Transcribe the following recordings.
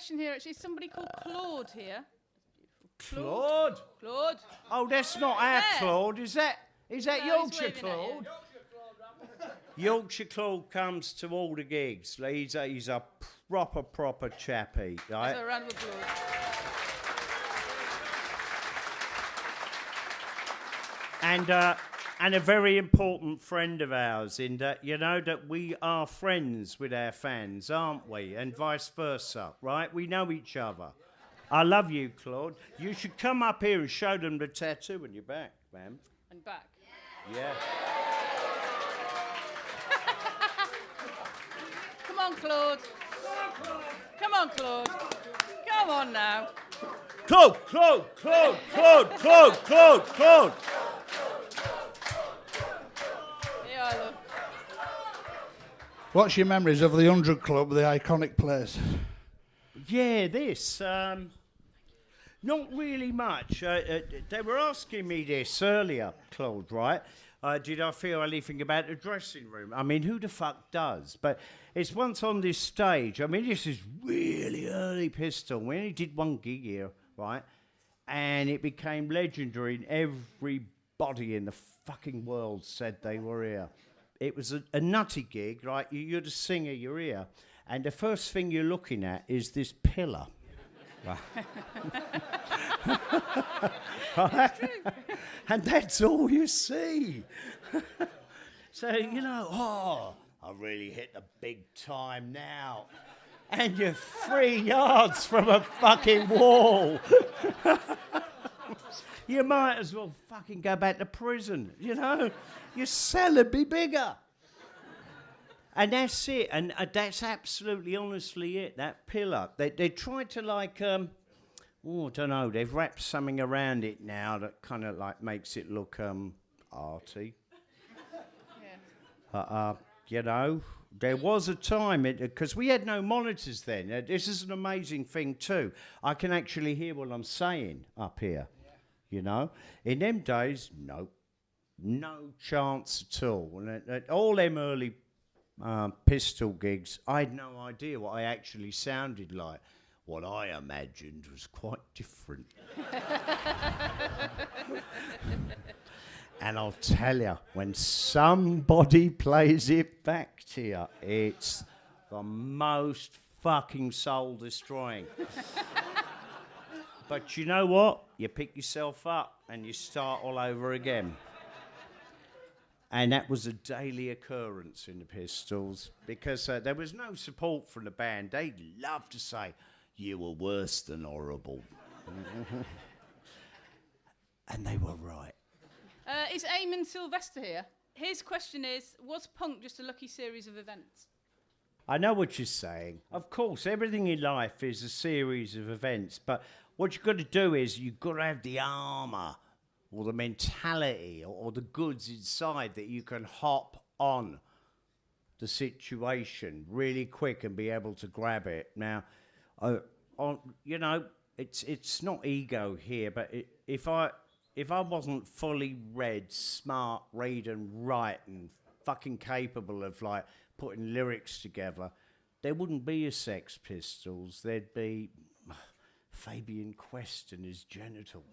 question here. Actually, somebody called Claude here. Claude? Claude. Oh, that's not our Claude, is that? Is that No, Yorkshire he's waving at you. Claude? Yorkshire Claude comes to all the gigs. He's a proper chappy, right? So a round of applause. And a very important friend of ours in that, you know, that we are friends with our fans, aren't we? And vice versa, right? We know each other. I love you, Claude. You should come up here and show them the tattoo on your back, ma'am. And back. Yeah. Come on, Claude. Come on, Claude. Come on now. Claude! Yeah, look. What's your memories of the 100 Club, the iconic place? Yeah, this. Not really much. They were asking me this earlier, Claude, right? Did I feel anything about the dressing room? I mean, who the fuck does? But it's once on this stage. I mean, this is really early Pistol. We only did one gig here, right? And it became legendary, and everybody in the fucking world said they were here. It was a nutty gig, right? You're the singer, you're here. And the first thing you're looking at is this pillar. Right? And that's all you see. So, you know, I really hit the big time now. And you're 3 yards from a fucking wall. You might as well fucking go back to prison, you know? Your cell would be bigger. And that's it, and that's absolutely honestly it, that pillar. They tried to I don't know, they've wrapped something around it now that kind of like makes it look arty. Yeah. You know, there was a time, because we had no monitors then. This is an amazing thing too. I can actually hear what I'm saying up here, you know. In them days, no chance at all. And all them early Pistol gigs, I had no idea what I actually sounded like. What I imagined was quite different. And I'll tell you, when somebody plays it back to you, it's the most fucking soul-destroying. But you know what? You pick yourself up and you start all over again. And that was a daily occurrence in the Pistols because there was no support from the band. They loved to say, you were worse than horrible. And they were right. Is Eamon Sylvester here? His question is, was punk just a lucky series of events? I know what you're saying. Of course, everything in life is a series of events, but what you've got to do is you've got to have the armour or the mentality or the goods inside that you can hop on the situation really quick and be able to grab it. Now, you know, it's not ego here, but if I wasn't fully read, smart, read and write and fucking capable of like putting lyrics together, there wouldn't be a Sex Pistols. There'd be Fabian Quest and his genital.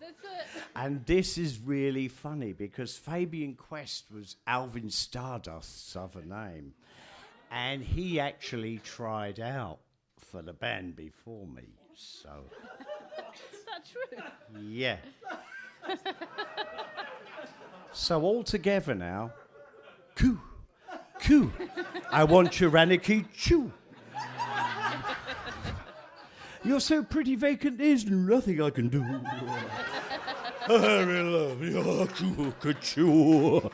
And this is really funny because Fabian Quest was Alvin Stardust's other name. And he actually tried out for the band before me, so... Is that true? Yeah. So all together now, coo, coo, I want your anarchy, choo. You're so pretty vacant, there's nothing I can do. I really love your choo.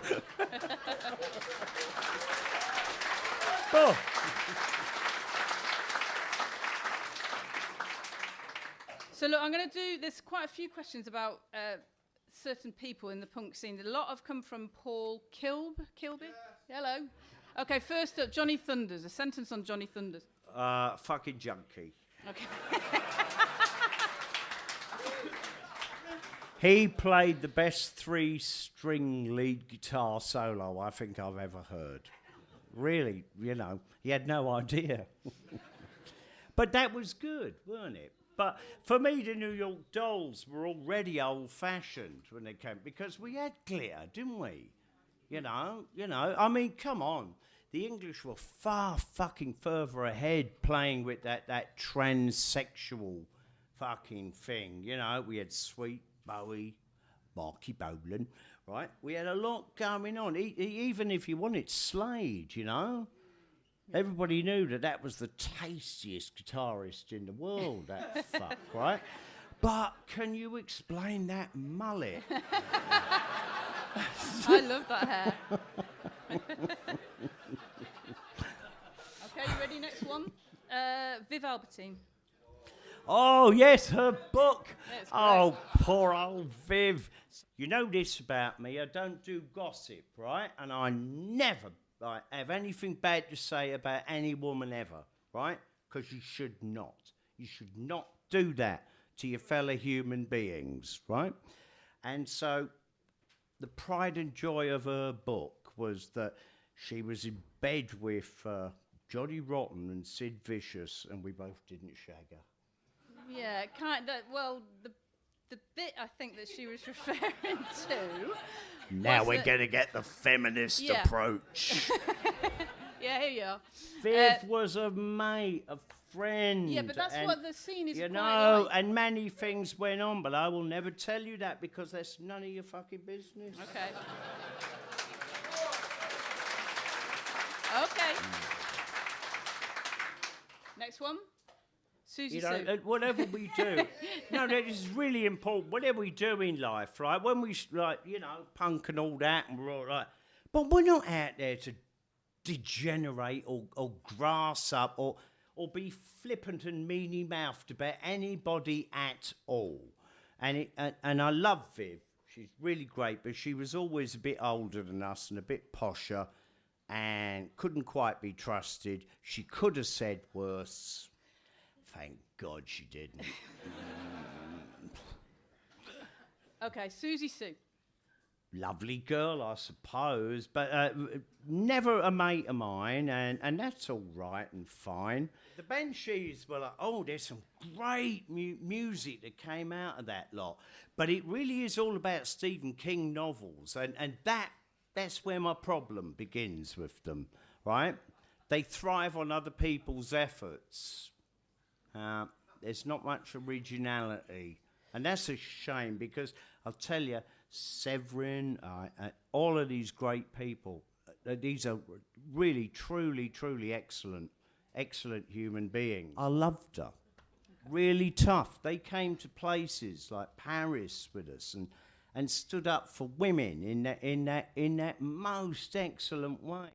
Oh. So look, I'm going to do, there's quite a few questions about certain people in the punk scene. A lot have come from Paul Kilby. Hello. Okay, first up, Johnny Thunders. A sentence on Johnny Thunders. Fucking junkie. Okay. He played the best 3-string lead guitar solo I think I've ever heard. Really, you know, he had no idea. But that was good, weren't it? But for me, the New York Dolls were already old-fashioned when they came, because we had glitter, didn't we? You know, I mean, come on. The English were far fucking further ahead playing with that transsexual fucking thing. You know, we had Sweet, Bowie, Marky Bolan, right? We had a lot going on. Even if you wanted Slade, you know? Everybody knew that was the tastiest guitarist in the world, that fuck, right? But can you explain that mullet? I love that hair. Okay, you ready? Next one. Viv Albertine. Oh, yes, her book. Yeah, it's oh, poor old Viv. You know this about me, I don't do gossip, right? And I never have anything bad to say about any woman ever, right? Because you should not. You should not do that to your fellow human beings, right? And so the pride and joy of her book was that she was in bed with Johnny Rotten and Sid Vicious, and we both didn't shag her. Yeah, kind of. Well, the bit I think that she was referring to. Now we're going to get the feminist approach. Yeah, here you are. Viv was a mate, a friend. Yeah, but that's what the scene is. You quite know, like. and many things went on, but I will never tell you that because that's none of your fucking business. Okay. Okay. Next one. Susie You know, Sue. whatever we do. No, that is really important. Whatever we do in life, right? When we, like, you know, punk and all that, and we're all right. But we're not out there to degenerate or grass up or be flippant and mealy-mouthed about anybody at all. And I love Viv. She's really great, but she was always a bit older than us and a bit posher and couldn't quite be trusted. She could have said worse. Thank God she didn't. Okay, Susie Sue. Lovely girl, I suppose, but never a mate of mine, and that's all right and fine. The Banshees were like, oh, there's some great music that came out of that lot, but it really is all about Stephen King novels, and that's where my problem begins with them, right? They thrive on other people's efforts. There's not much originality, and that's a shame because I'll tell you, Severin, all of these great people, these are really, truly excellent human beings. I loved her. Really tough. They came to places like Paris with us and stood up for women in that most excellent way.